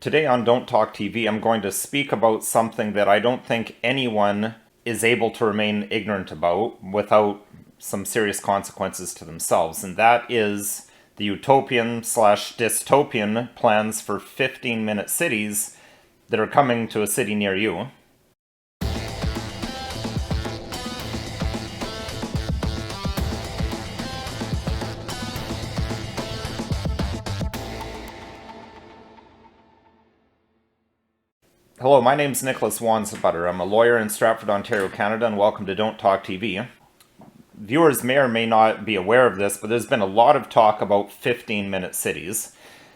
Today on Don't Talk TV, I'm going to speak about something that I don't think anyone is able to remain ignorant about without some serious consequences to themselves, and that is the utopian slash dystopian plans for 15-minute cities that are coming to a city near you. Hello, my name's Nicholas Wansabutter. I'm a lawyer in Stratford, Ontario, Canada, and welcome to Don't Talk TV. Viewers may or may not be aware of this, but there's been a lot of talk about 15-minute cities.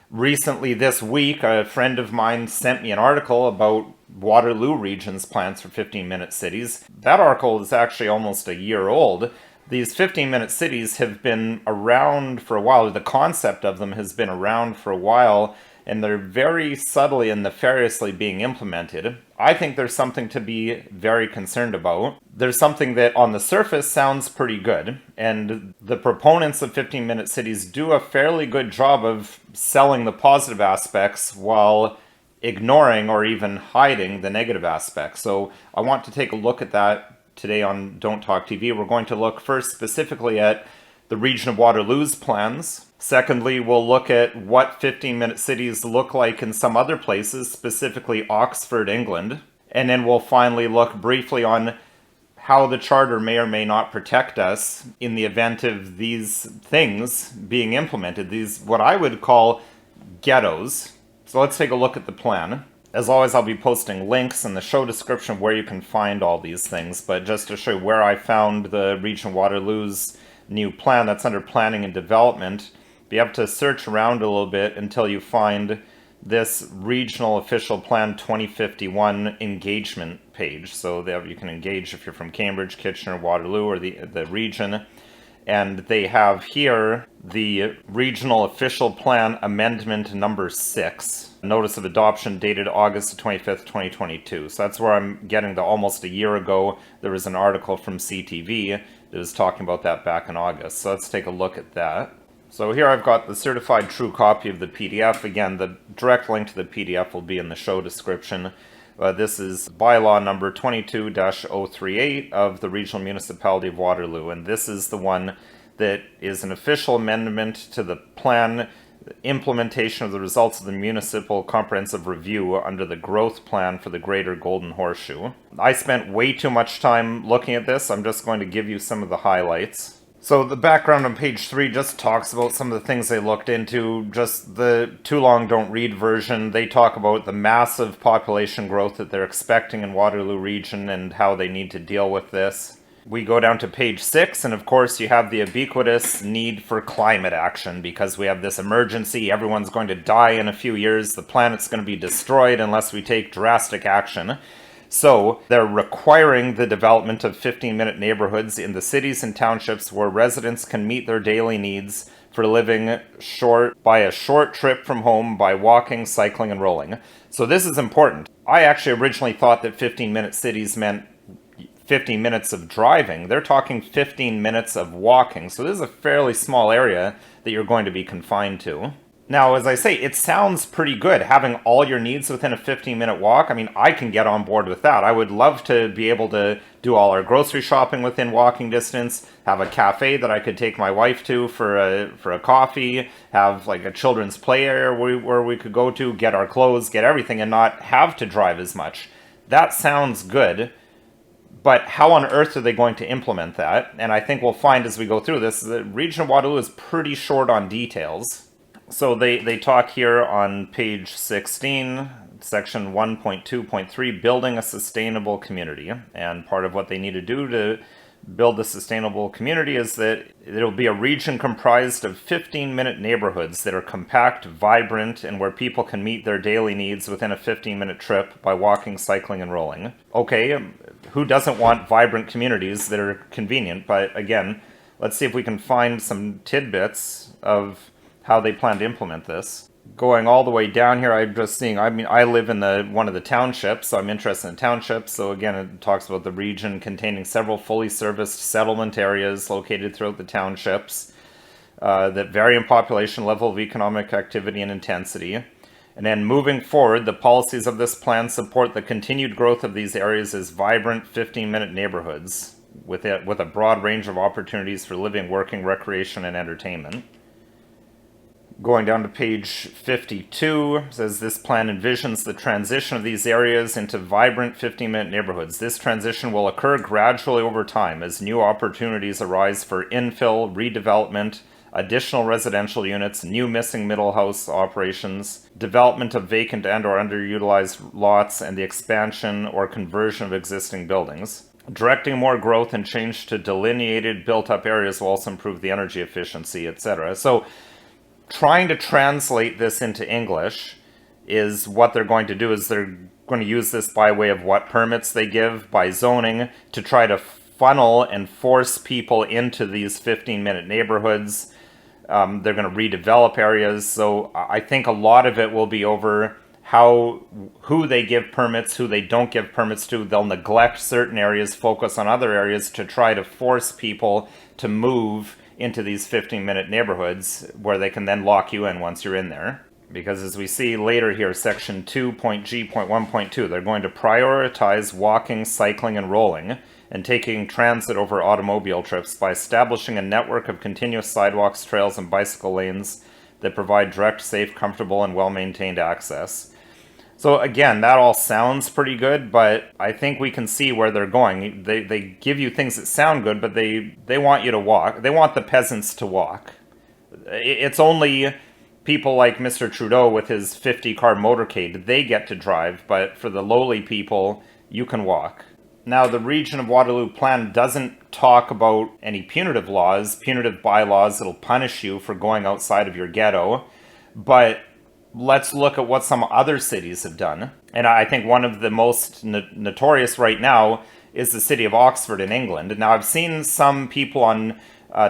Recently, this week, a friend of mine sent me an article about Waterloo region's plans for 15-minute cities. That article is actually almost a year old. These 15-minute cities have been around for a while. The concept of them has been around for a while, and they're very subtly and nefariously being implemented. I think there's something to be very concerned about. There's something that on the surface sounds pretty good, and the proponents of 15-minute cities do a fairly good job of selling the positive aspects while ignoring or even hiding the negative aspects. So I want to take a look at that today on Don't Talk TV. We're going to look first specifically at the region of Waterloo's plans. Secondly, we'll look at what 15-minute cities look like in some other places, specifically Oxford, England. And then we'll finally look briefly on how the Charter may or may not protect us in the event of these things being implemented, these what I would call ghettos. So let's take a look at the plan. As always, I'll be posting links in the show description where you can find all these things, but just to show you where I found the region of Waterloo's new plan, that's under Planning and Development. You have to search around a little bit until you find this Regional Official Plan 2051 engagement page. So there you can engage if you're from Cambridge, Kitchener, Waterloo, or the region. And they have here the Regional Official Plan Amendment number 6. Notice of adoption dated August 25th, 2022. So that's where I'm getting the almost a year ago. There was an article from CTV that was talking about that back in August. So let's take a look at that. So here I've got the certified true copy of the PDF. Again, the direct link to the PDF will be in the show description. This is bylaw number 22-038 of the Regional Municipality of Waterloo, and this is the one that is an official amendment to the plan, implementation of the results of the Municipal Comprehensive Review under the Growth Plan for the Greater Golden Horseshoe. I spent way too much time looking at this. I'm just going to give you some of the highlights. So the background on page 3 just talks about some of the things they looked into, just the too long don't read version. They talk about the massive population growth that they're expecting in Waterloo region and how they need to deal with this. We go down to page 6, and of course you have the ubiquitous need for climate action because we have this emergency, everyone's going to die in a few years, the planet's going to be destroyed unless we take drastic action. So they're requiring the development of 15-minute neighborhoods in the cities and townships where residents can meet their daily needs for living by a short trip from home by walking, cycling, and rolling. So this is important. I actually originally thought that 15-minute cities meant 15 minutes of driving. They're talking 15 minutes of walking. So this is a fairly small area that you're going to be confined to. Now, as I say, it sounds pretty good, having all your needs within a 15-minute walk. I mean, I can get on board with that. I would love to be able to do all our grocery shopping within walking distance, have a cafe that I could take my wife to for a coffee, have like a children's play area where we could go to, get our clothes, get everything, and not have to drive as much. That sounds good, but how on earth are they going to implement that? And I think we'll find as we go through this, the region of Waterloo is pretty short on details. So they talk here on page 16, section 1.2.3, building a sustainable community. And part of what they need to do to build a sustainable community is that it'll be a region comprised of 15-minute neighborhoods that are compact, vibrant, and where people can meet their daily needs within a 15-minute trip by walking, cycling, and rolling. Okay, who doesn't want vibrant communities that are convenient? But again, let's see if we can find some tidbits of how they plan to implement this. Going all the way down here, I'm just seeing, I live in one of the townships, so I'm interested in townships. So again, it talks about the region containing several fully serviced settlement areas located throughout the townships that vary in population, level of economic activity, and intensity. And then moving forward, the policies of this plan support the continued growth of these areas as vibrant 15-minute neighborhoods with a broad range of opportunities for living, working, recreation, and entertainment. Going down to page 52, says this plan envisions the transition of these areas into vibrant 15-minute neighborhoods. This transition will occur gradually over time as new opportunities arise for infill, redevelopment, additional residential units, new missing middle house operations, development of vacant and or underutilized lots, and the expansion or conversion of existing buildings. Directing more growth and change to delineated built-up areas will also improve the energy efficiency, etc. So trying to translate this into English is what they're going to do is they're going to use this by way of what permits they give, by zoning, to try to funnel and force people into these 15-minute neighborhoods. They're going to redevelop areas. So I think a lot of it will be over who they give permits, who they don't give permits to. They'll neglect certain areas, focus on other areas to try to force people to move into these 15-minute neighborhoods where they can then lock you in once you're in there. Because as we see later here, section 2.G.1.2, they're going to prioritize walking, cycling, and rolling, and taking transit over automobile trips by establishing a network of continuous sidewalks, trails, and bicycle lanes that provide direct, safe, comfortable, and well-maintained access. So again, that all sounds pretty good, but I think we can see where they're going. They give you things that sound good, but they want you to walk. They want the peasants to walk. It's only people like Mr. Trudeau with his 50-car motorcade, they get to drive, but for the lowly people, you can walk. Now, the Region of Waterloo plan doesn't talk about any punitive laws, punitive bylaws that'll punish you for going outside of your ghetto, but let's look at what some other cities have done. And I think one of the most notorious right now is the city of Oxford in England. Now, I've seen some people on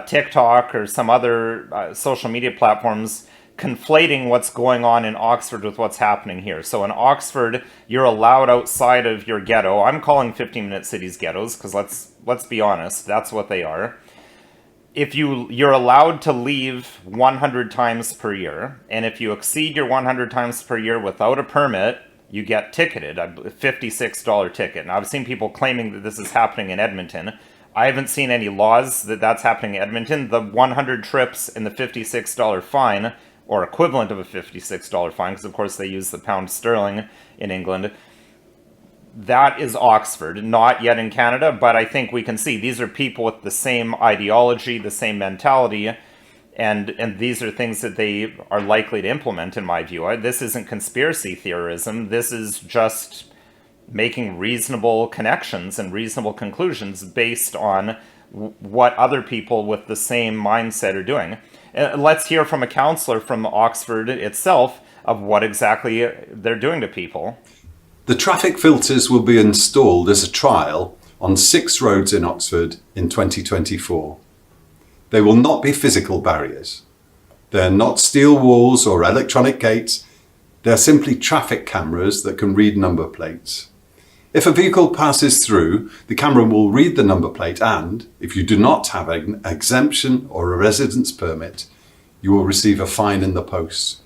TikTok or some other social media platforms conflating what's going on in Oxford with what's happening here. So in Oxford, you're allowed outside of your ghetto. I'm calling 15-minute cities ghettos because let's be honest, that's what they are. If you're allowed to leave 100 times per year, and if you exceed your 100 times per year without a permit, you get ticketed, a $56 ticket. Now, I've seen people claiming that this is happening in Edmonton. I haven't seen any laws that that's happening in Edmonton. The 100 trips and the $56 fine, or equivalent of a $56 fine, because of course they use the pound sterling in England, that is Oxford, not yet in Canada, but I think we can see these are people with the same ideology, the same mentality, and these are things that they are likely to implement, in my view. This isn't conspiracy theorism. This is just making reasonable connections and reasonable conclusions based on what other people with the same mindset are doing. Let's hear from a councillor from Oxford itself of what exactly they're doing to people. The traffic filters will be installed as a trial on 6 roads in Oxford in 2024. They will not be physical barriers. They're not steel walls or electronic gates. They're simply traffic cameras that can read number plates. If a vehicle passes through, the camera will read the number plate and, if you do not have an exemption or a residence permit, you will receive a fine in the post.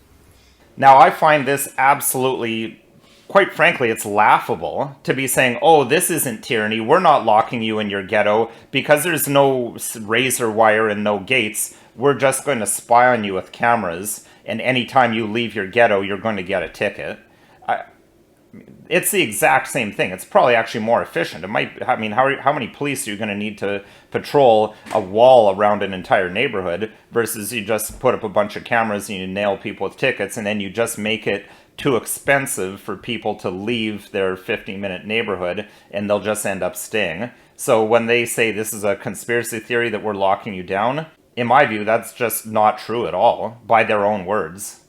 Now, I find this absolutely, quite frankly, it's laughable to be saying, oh, this isn't tyranny. We're not locking you in your ghetto because there's no razor wire and no gates. We're just going to spy on you with cameras, and anytime you leave your ghetto, you're going to get a ticket. It's the exact same thing. It's probably actually more efficient. It might, I mean, how many police are you going to need to patrol a wall around an entire neighborhood versus you just put up a bunch of cameras and you nail people with tickets, and then you just make it too expensive for people to leave their 15-minute neighborhood, and they'll just end up staying. So when they say this is a conspiracy theory that we're locking you down, in my view, that's just not true at all, by their own words.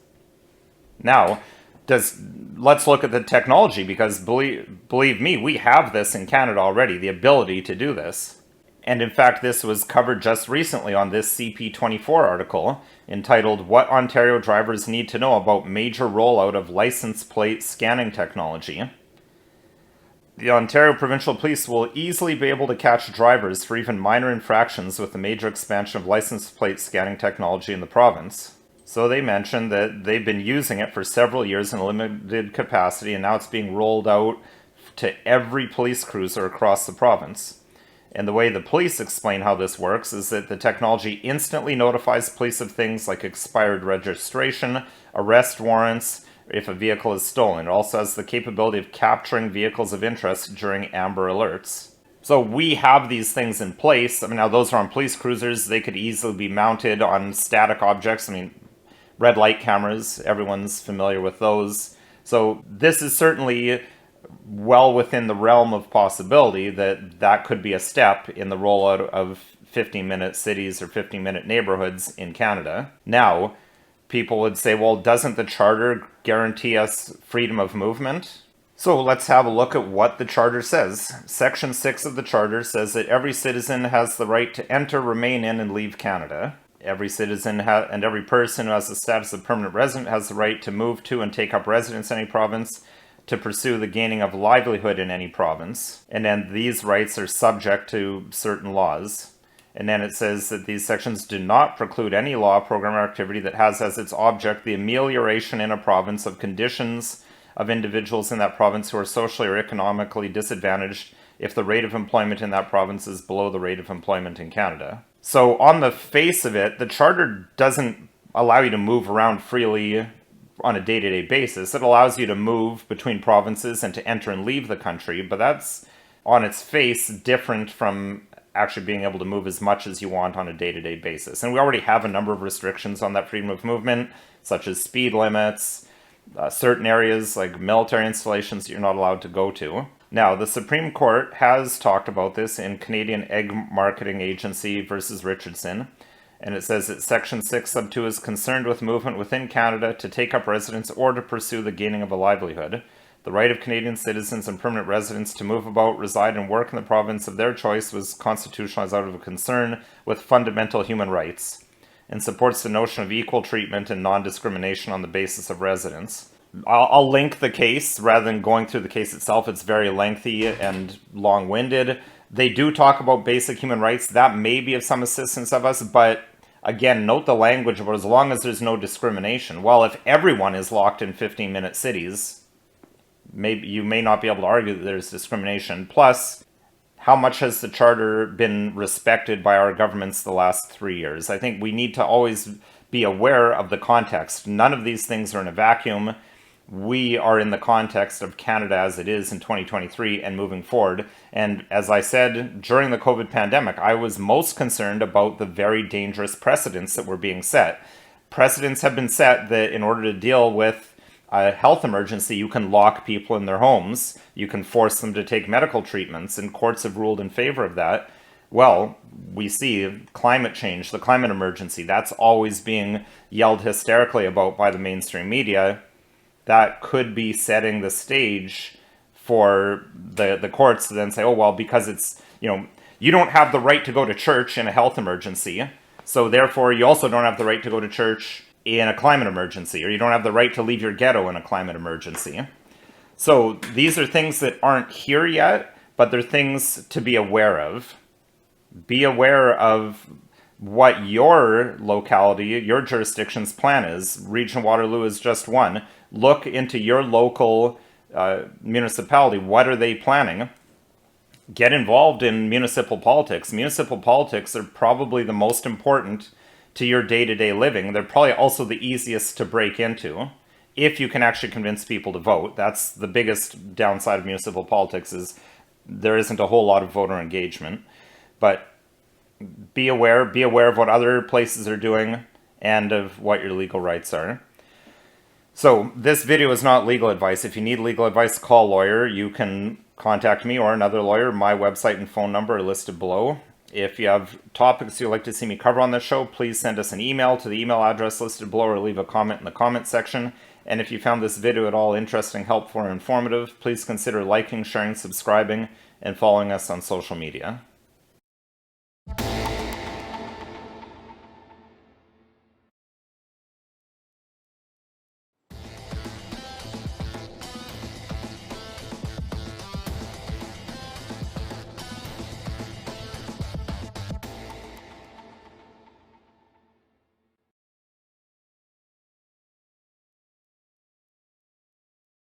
Now, let's look at the technology, because believe me, we have this in Canada already, the ability to do this. And in fact, this was covered just recently on this CP24 article entitled "What Ontario Drivers Need to Know About Major Rollout of License Plate Scanning Technology." The Ontario Provincial Police will easily be able to catch drivers for even minor infractions with the major expansion of license plate scanning technology in the province. So they mentioned that they've been using it for several years in a limited capacity, and now it's being rolled out to every police cruiser across the province. And the way the police explain how this works is that the technology instantly notifies police of things like expired registration, arrest warrants, if a vehicle is stolen. It also has the capability of capturing vehicles of interest during Amber Alerts. So we have these things in place. I mean, now those are on police cruisers. They could easily be mounted on static objects. I mean, red light cameras, everyone's familiar with those. So this is certainly well within the realm of possibility that that could be a step in the rollout of 15-minute cities or 15-minute neighborhoods in Canada. Now, people would say, well, doesn't the Charter guarantee us freedom of movement? So let's have a look at what the Charter says. Section 6 of the Charter says that every citizen has the right to enter, remain in, and leave Canada. Every citizen and every person who has the status of permanent resident has the right to move to and take up residence in any province, to pursue the gaining of livelihood in any province. And then these rights are subject to certain laws. And then it says that these sections do not preclude any law, program, or activity that has as its object the amelioration in a province of conditions of individuals in that province who are socially or economically disadvantaged if the rate of employment in that province is below the rate of employment in Canada. So on the face of it, the Charter doesn't allow you to move around freely on a day-to-day basis. It allows you to move between provinces and to enter and leave the country, but that's on its face different from actually being able to move as much as you want on a day-to-day basis. And we already have a number of restrictions on that freedom of movement, such as speed limits, certain areas like military installations you're not allowed to go to. Now, the Supreme Court has talked about this in Canadian Egg Marketing Agency versus Richardson, and it says that Section 6 sub 2 is concerned with movement within Canada to take up residence or to pursue the gaining of a livelihood. The right of Canadian citizens and permanent residents to move about, reside, and work in the province of their choice was constitutionalized out of a concern with fundamental human rights, and supports the notion of equal treatment and non-discrimination on the basis of residence. I'll link the case rather than going through the case itself. It's very lengthy and long-winded. They do talk about basic human rights. That may be of some assistance of us, but again, note the language about as long as there's no discrimination. Well, if everyone is locked in 15-minute cities, maybe you may not be able to argue that there's discrimination. Plus, how much has the Charter been respected by our governments the last 3 years? I think we need to always be aware of the context. None of these things are in a vacuum. We are in the context of Canada as it is in 2023 and moving forward. And as I said, during the COVID pandemic, I was most concerned about the very dangerous precedents that were being set. Precedents have been set that in order to deal with a health emergency, you can lock people in their homes. You can force them to take medical treatments, and courts have ruled in favor of that. Well, we see climate change, the climate emergency, that's always being yelled hysterically about by the mainstream media. That could be setting the stage for the courts to then say, oh, well, because it's, you don't have the right to go to church in a health emergency, so therefore you also don't have the right to go to church in a climate emergency, or you don't have the right to leave your ghetto in a climate emergency. So these are things that aren't here yet, but they're things to be aware of. Be aware of what your locality, your jurisdiction's plan is. Region Waterloo is just one. Look into your local municipality. What are they planning? Get involved in municipal politics. Municipal politics are probably the most important to your day-to-day living. They're probably also the easiest to break into if you can actually convince people to vote. That's the biggest downside of municipal politics, is there isn't a whole lot of voter engagement. But be aware of what other places are doing and of what your legal rights are. So this video is not legal advice. If you need legal advice, call a lawyer. You can contact me or another lawyer. My website and phone number are listed below. If you have topics you'd like to see me cover on this show, please send us an email to the email address listed below, or leave a comment in the comment section. And if you found this video at all interesting, helpful, or informative, please consider liking, sharing, subscribing, and following us on social media.